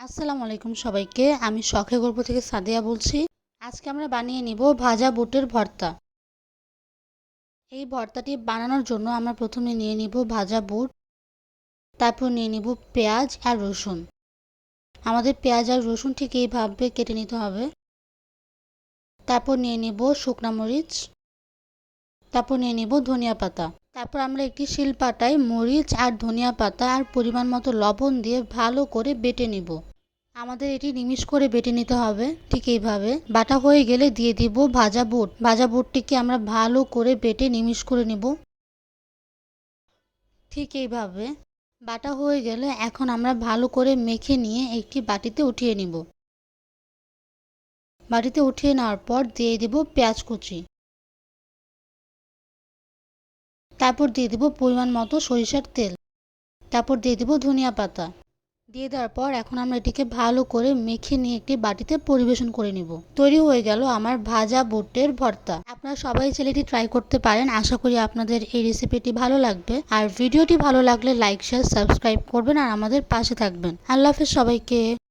আসসালামু আলাইকুম সবাইকে। আমি শখে গল্প থেকে সাদিয়া বলছি। আজকে আমরা বানিয়ে নিব ভাজা বুটের ভর্তা। এই ভর্তাটি বানানোর জন্য আমরা প্রথমে নিয়ে নিব ভাজা বুট, তারপর নিয়ে নিব পেঁয়াজ আর রসুন। আমাদের পেঁয়াজ আর রসুন ঠিক এইভাবে কেটে নিতে হবে। তারপর নিয়ে নিব শুকনা মরিচ, তারপর নিয়ে নিব ধনিয়া পাতা। তারপর আমরা একটি শিলপাটায় মরিচ আর ধনিয়া পাতা আর পরিমাণ মতো লবণ দিয়ে ভালো করে বেটে নিব। আমাদের এটি নিমিষ করে বেটে নিতে হবে। ঠিক এইভাবে বাটা হয়ে গেলে দিয়ে দিব ভাজা বুট। ভাজা বুটটিকে আমরা ভালো করে বেটে নিমিষ করে নিব। ঠিক এইভাবে বাটা হয়ে গেলে এখন আমরা ভালো করে মেখে নিয়ে একটি বাটিতে উঠিয়ে নিব। বাটিতে উঠিয়ে নেওয়ার পর দিয়ে দিব পেঁয়াজ কুচি, তারপর দিয়ে দিব পরিমাণ মতো সরিষার তেল, তারপর দিয়ে দিব ধনিয়া পাতা। দিয়ে দেওয়ার পর এখন আমরা এটিকে ভালো করে মেখে নিয়ে একটি বাটিতে পরিবেশন করে নিব। তৈরি হয়ে গেল আমার ভাজা বুটের ভর্তা। আপনারা সবাই চাইলে এটি ট্রাই করতে পারেন। আশা করি আপনাদের এই রেসিপিটি ভালো লাগবে। আর ভিডিওটি ভালো লাগলে লাইক, শেয়ার, সাবস্ক্রাইব করবেন আর আমাদের পাশে থাকবেন। আল্লাহ হাফেজ সবাইকে।